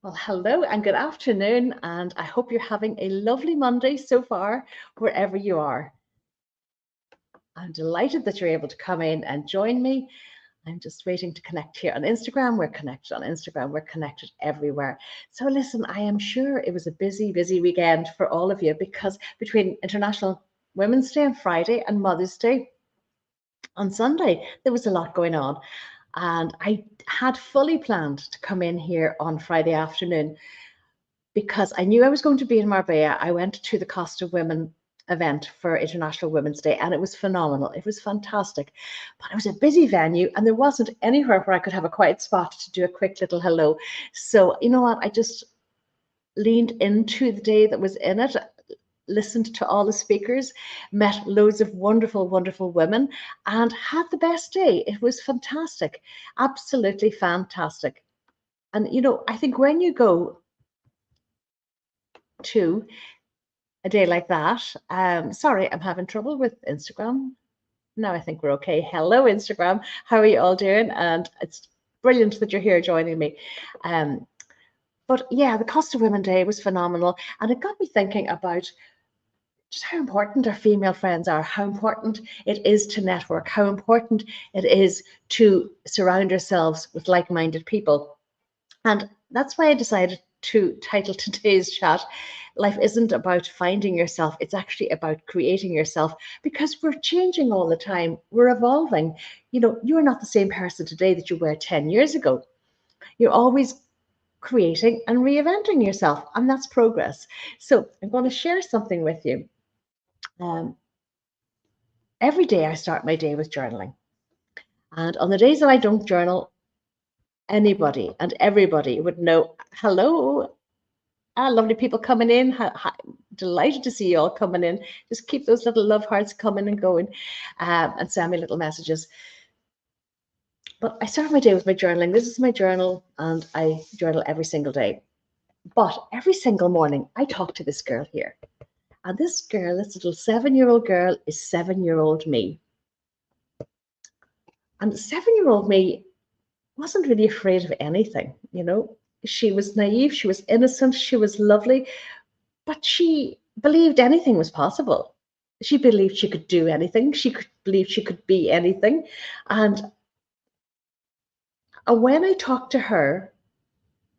Well, hello and good afternoon, and I hope you're having a lovely Monday so far, wherever you are. I'm delighted that you're able to come in and join me. I'm just waiting to connect here on Instagram. We're connected on Instagram. We're connected everywhere. So listen, I am sure it was a busy, busy weekend for all of you because between International Women's Day on Friday and Mother's Day on Sunday, there was a lot going on. And I had fully planned to come in here on Friday afternoon because I knew I was going to be in Marbella. I went to the Costa Women event for International Women's Day and it was phenomenal. It was fantastic. But it was a busy venue and there wasn't anywhere where I could have a quiet spot to do a quick little hello. So, you know what? I just leaned into the day that was in it, listened to all the speakers, met loads of wonderful, wonderful women, and had the best day. It was fantastic, absolutely fantastic. And, you know, I think when you go to a day like that, sorry, I'm having trouble with Instagram. No, I think we're okay. Hello, Instagram. How are you all doing? And it's brilliant that you're here joining me. But yeah, the Costa Women Day was phenomenal. And it got me thinking about just how important our female friends are, how important it is to network, how important it is to surround ourselves with like-minded people. And that's why I decided to title today's chat, Life Isn't About Finding Yourself, it's actually about creating yourself, because we're changing all the time, we're evolving. You know, you're not the same person today that you were 10 years ago. You're always creating and reinventing yourself, and that's progress. So I'm going to share something with you. Every day I start my day with journaling. And on the days that I don't journal, anybody and everybody would know, hello, lovely people coming in. Delighted to see you all coming in. Just keep those little love hearts coming and going, and send me little messages. But I start my day with my journaling. This is my journal, and I journal every single day. But every single morning, I talk to this girl here. And this girl, this little 7-year-old girl, is 7-year-old me. And 7-year-old me wasn't really afraid of anything, you know. She was naive, she was innocent, she was lovely, but she believed anything was possible. She believed she could do anything. She could believe she could be anything. And when I talked to her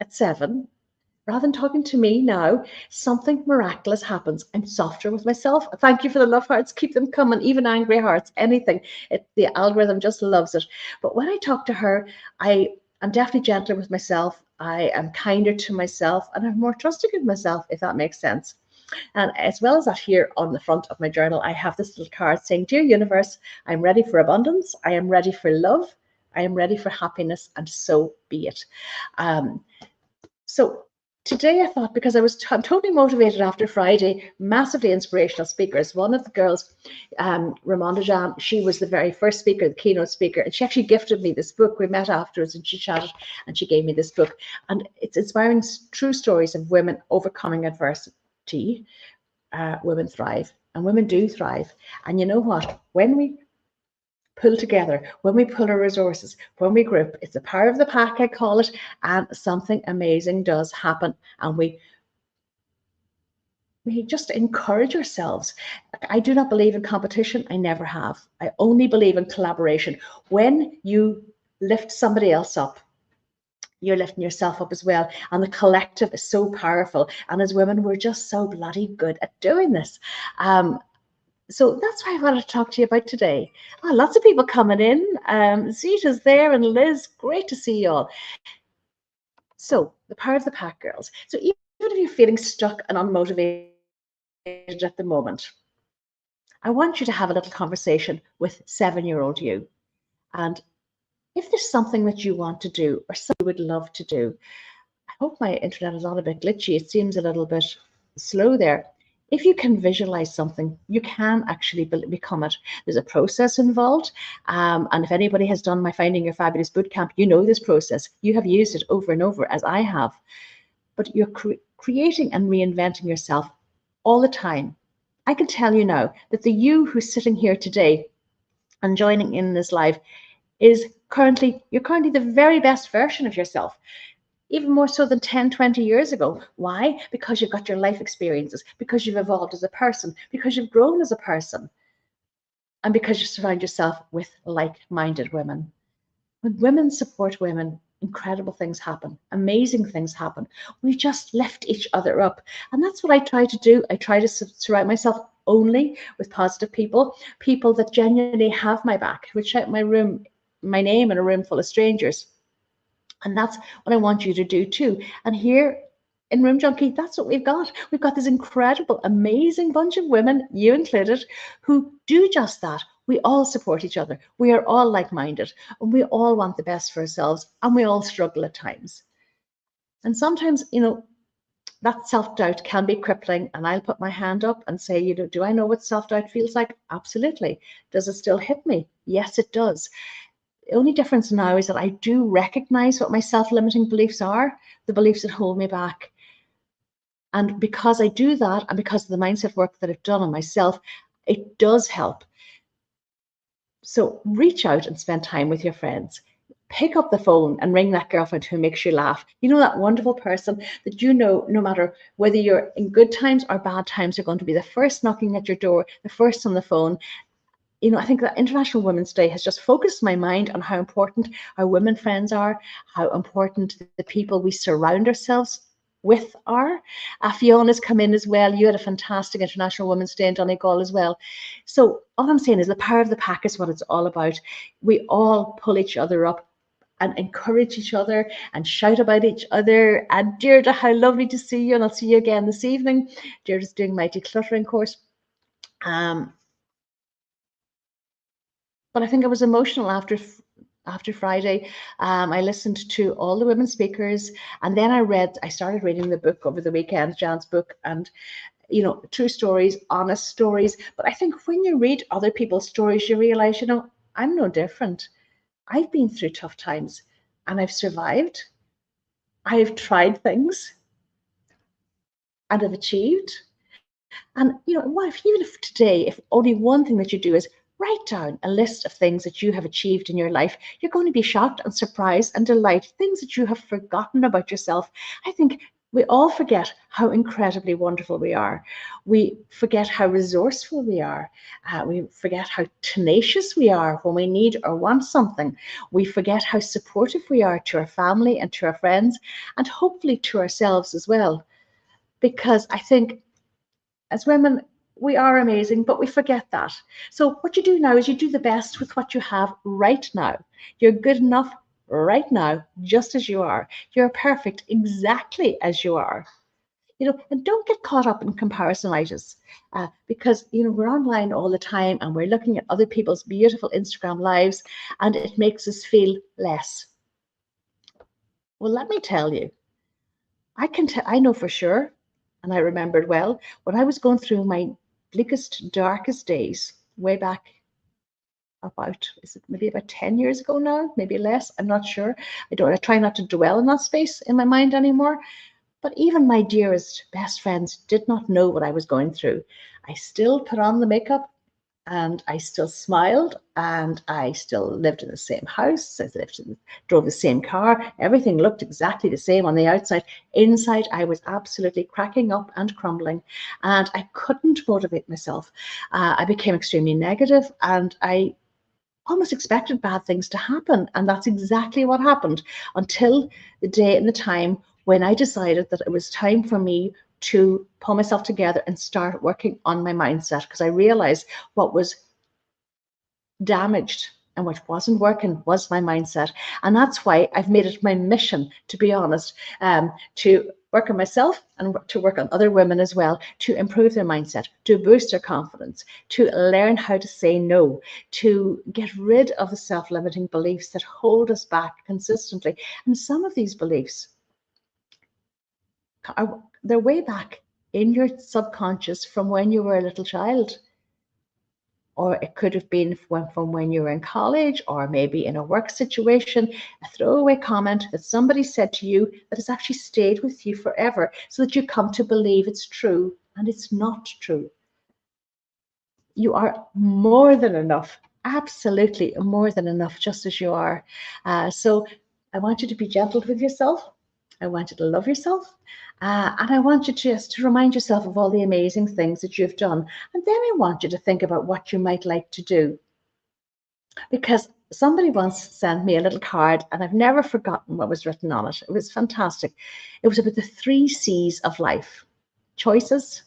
at 7, rather than talking to me now, something miraculous happens. I'm softer with myself. Thank you for the love hearts. Keep them coming, even angry hearts, anything. The algorithm just loves it. But when I talk to her, I'm definitely gentler with myself. I am kinder to myself, and I'm more trusting of myself, if that makes sense. And as well as that, here on the front of my journal, I have this little card saying, Dear Universe, I'm ready for abundance. I am ready for love. I am ready for happiness, and so be it. So today I thought, because I'm totally motivated after Friday, massively inspirational speakers. One of the girls, Ramonda Jan, she was the very first speaker, the keynote speaker, and she actually gifted me this book. We met afterwards and she chatted and she gave me this book. And it's inspiring true stories of women overcoming adversity. Women thrive, and women do thrive. And you know what? When we pull together, when we pull our resources, when we group, it's the power of the pack, I call it, and something amazing does happen. And we just encourage ourselves. I do not believe in competition. I never have. I only believe in collaboration. When you lift somebody else up, you're lifting yourself up as well. And the collective is so powerful. And as women, we're just so bloody good at doing this. So that's what I wanted to talk to you about today. Oh, lots of people coming in. Zita's there and Liz, great to see you all. So the power of the pack, girls. So even if you're feeling stuck and unmotivated at the moment, I want you to have a little conversation with 7-year-old you. And if there's something that you want to do or something you would love to do, I hope my internet is not a bit glitchy. It seems a little bit slow there. If you can visualize something, you can actually become it. There's a process involved. And if anybody has done my Finding Your Fabulous bootcamp, you know this process. You have used it over and over, as I have. But you're creating and reinventing yourself all the time. I can tell you now that the you who's sitting here today and joining in this live you're currently the very best version of yourself. even more so than 10, 20 years ago. Why? Because you've got your life experiences, because you've evolved as a person, because you've grown as a person, and because you surround yourself with like-minded women. When women support women, incredible things happen, amazing things happen. We just lift each other up. And that's what I try to do. I try to surround myself only with positive people, people that genuinely have my back, who shout my name in a room full of strangers. And that's what I want you to do too. And here in Room Junkie, that's what we've got. We've got this incredible, amazing bunch of women, you included, who do just that. We all support each other. We are all like-minded, and we all want the best for ourselves, and we all struggle at times. And sometimes, that self-doubt can be crippling, and I'll put my hand up and say, do I know what self-doubt feels like? Absolutely. Does it still hit me? Yes, it does. The only difference now is that I do recognize what my self-limiting beliefs are, the beliefs that hold me back. And because I do that, and because of the mindset work that I've done on myself, it does help. So reach out and spend time with your friends. Pick up the phone and ring that girlfriend who makes you laugh. That wonderful person that no matter whether you're in good times or bad times, they're going to be the first knocking at your door, the first on the phone. I think that International Women's Day has just focused my mind on how important our women friends are, how important the people we surround ourselves with are. Fiona's come in as well. You had a fantastic International Women's Day in Donegal as well. So all I'm saying is the power of the pack is what it's all about. We all pull each other up and encourage each other and shout about each other. And Deirdre, how lovely to see you. And I'll see you again this evening. Deirdre's doing my decluttering course. But I think I was emotional after Friday. I listened to all the women speakers, and then I started reading the book over the weekend, Jan's book, and true stories, honest stories. But I think when you read other people's stories, you realize, I'm no different. I've been through tough times and I've survived. I've tried things and I've achieved. And even if today, if only one thing that you do is write down a list of things that you have achieved in your life, you're going to be shocked and surprised and delighted, things that you have forgotten about yourself. I think we all forget how incredibly wonderful we are. We forget how resourceful we are. We forget how tenacious we are when we need or want something. We forget how supportive we are to our family and to our friends, and hopefully to ourselves as well. Because I think as women, we are amazing, but we forget that. So what you do now is you do the best with what you have right now. You're good enough right now, just as you are. You're perfect exactly as you are. And don't get caught up in comparisonitis, because we're online all the time and we're looking at other people's beautiful Instagram lives, and it makes us feel less. Well, let me tell you, I know for sure, and I remembered well, when I was going through my bleakest, darkest days, way back is it maybe about 10 years ago now, maybe less, I'm not sure. I try not to dwell in that space in my mind anymore. But even my dearest, best friends did not know what I was going through. I still put on the makeup, and I still smiled, and I still lived in the same house. Drove the same car. Everything looked exactly the same on the outside. Inside, I was absolutely cracking up and crumbling, and I couldn't motivate myself. I became extremely negative, and I almost expected bad things to happen. And that's exactly what happened until the day and the time when I decided that it was time for me to pull myself together and start working on my mindset, because I realized what was damaged and what wasn't working was my mindset. And that's why I've made it my mission, to be honest, to work on myself and to work on other women as well, to improve their mindset, to boost their confidence, to learn how to say no, to get rid of the self-limiting beliefs that hold us back consistently. And some of these beliefs they're way back in your subconscious from when you were a little child. Or it could have been from when you were in college, or maybe in a work situation, a throwaway comment that somebody said to you that has actually stayed with you forever, so that you come to believe it's true, and it's not true. You are more than enough, absolutely more than enough, just as you are. So I want you to be gentle with yourself. I want you to love yourself. And I want you just to remind yourself of all the amazing things that you've done. And then I want you to think about what you might like to do. Because somebody once sent me a little card and I've never forgotten what was written on it. It was fantastic. It was about the 3 C's of life: choices,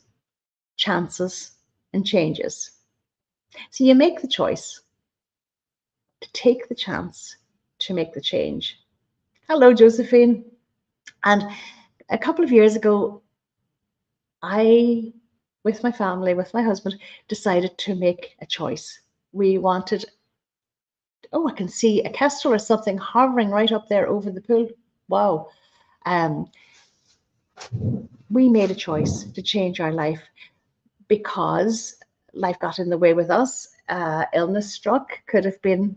chances, and changes. So you make the choice to take the chance to make the change. Hello, Josephine. And a couple of years ago, I, with my family, with my husband, decided to make a choice. We wanted, oh, I can see a kestrel or something hovering right up there over the pool. Wow. We made a choice to change our life because life got in the way with us. Illness struck, could have been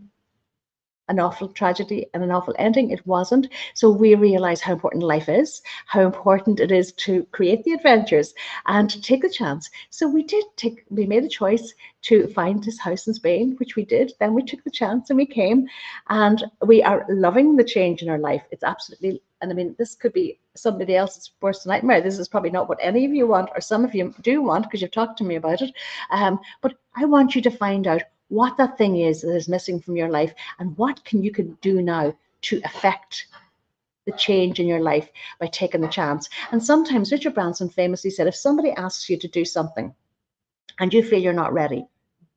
an awful tragedy and an awful ending. It wasn't. So we realize how important life is, how important it is to create the adventures and to take the chance. So we made a choice to find this house in Spain, which we did. Then we took the chance and we came, and we are loving the change in our life. It's absolutely, and I mean, this could be somebody else's worst nightmare. This is probably not what any of you want, or some of you do want, because you've talked to me about it. But I want you to find out what that thing is that is missing from your life, and what you can do now to affect the change in your life by taking the chance. And sometimes Richard Branson famously said, if somebody asks you to do something and you feel you're not ready,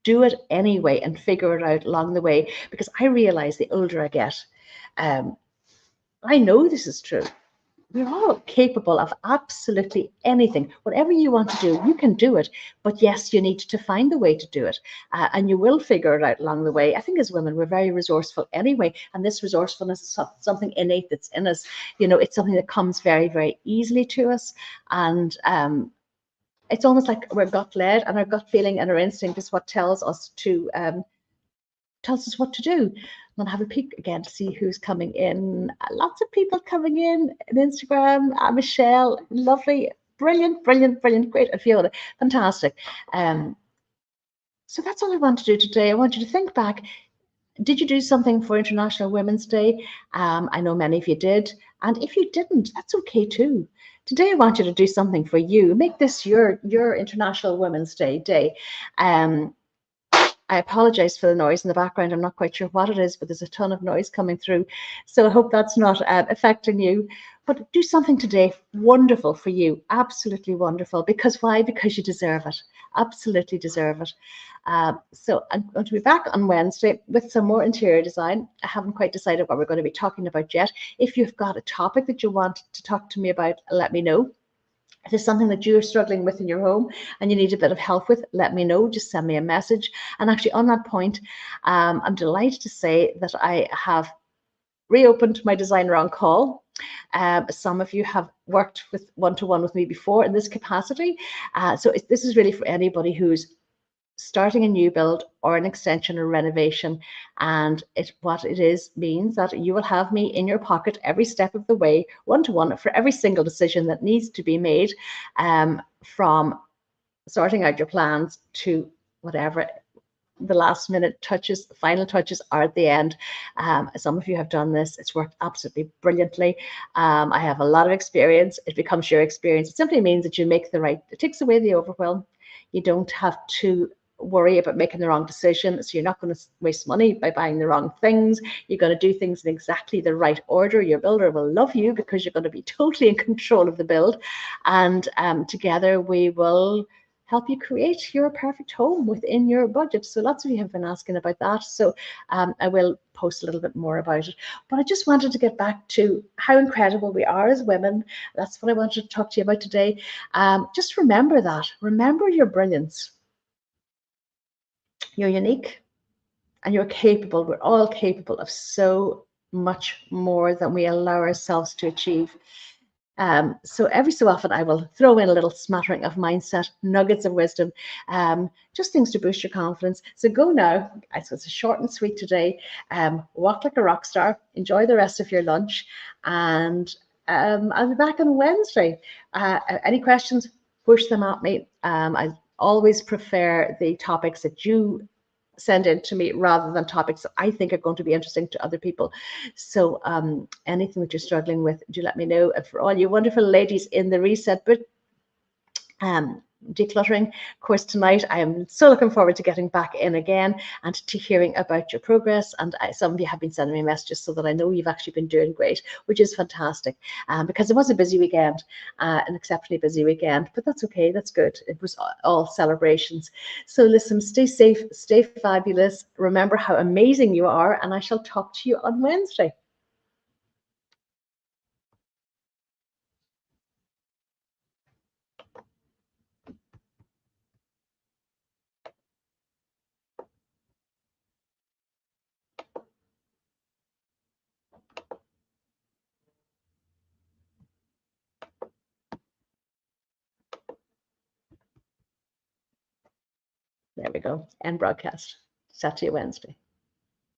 do it anyway and figure it out along the way. Because I realize the older I get, I know this is true. We're all capable of absolutely anything. Whatever you want to do, you can do it. But yes, you need to find the way to do it. And you will figure it out along the way. I think as women, we're very resourceful anyway. And this resourcefulness is something innate that's in us. You know, it's something that comes very, very easily to us. And it's almost like we're gut led, and our gut feeling and our instinct is what tells us what to do. I'm gonna have a peek again to see who's coming in. Lots of people coming in on Instagram. Michelle, lovely, brilliant, brilliant, brilliant, great. And Fiona, fantastic. So that's all I want to do today. I want you to think back. Did you do something for International Women's Day? I know many of you did. And if you didn't, that's okay too. Today, I want you to do something for you. Make this your International Women's Day. I apologize for the noise in the background. I'm not quite sure what it is, but there's a ton of noise coming through. So I hope that's not affecting you. But do something today wonderful for you. Absolutely wonderful. Because why? Because you deserve it. Absolutely deserve it. So I'm going to be back on Wednesday with some more interior design. I haven't quite decided what we're going to be talking about yet. If you've got a topic that you want to talk to me about, let me know. If there's something that you're struggling with in your home and you need a bit of help with, let me know. Just send me a message. And actually, on that point, I'm delighted to say that I have reopened my Designer on Call. Some of you have worked with one-to-one with me before in this capacity. So this is really for anybody who's starting a new build or an extension or renovation. And what it is means that you will have me in your pocket every step of the way, one-to-one, for every single decision that needs to be made, from sorting out your plans to whatever the last minute touches, the final touches are at the end. Some of you have done this. It's worked absolutely brilliantly. I have a lot of experience. It becomes your experience. It simply means that you make it takes away the overwhelm. You don't have to worry about making the wrong decision. So you're not going to waste money by buying the wrong things. You're going to do things in exactly the right order. Your builder will love you because you're going to be totally in control of the build. And together we will help you create your perfect home within your budget. So lots of you have been asking about that. So I will post a little bit more about it. But I just wanted to get back to how incredible we are as women. That's what I wanted to talk to you about today. Just remember that. Remember your brilliance. You're unique and you're capable. We're all capable of so much more than we allow ourselves to achieve. So every so often I will throw in a little smattering of mindset, nuggets of wisdom, just things to boost your confidence. So go now. So it's a short and sweet today. Walk like a rock star. Enjoy the rest of your lunch. And I'll be back on Wednesday. Any questions, push them at me. I always prefer the topics that you send in to me rather than topics that I think are going to be interesting to other people. So anything that you're struggling with, do let me know. And for all you wonderful ladies in the Reset Book decluttering course tonight, I am so looking forward to getting back in again and to hearing about your progress. And some of you have been sending me messages so that I know you've actually been doing great, which is fantastic, because it was a busy weekend, an exceptionally busy weekend, but that's okay, that's good. It was all celebrations. So listen, stay safe, stay fabulous, remember how amazing you are, and I shall talk to you on Wednesday. There we go. End broadcast. Chat to you Wednesday.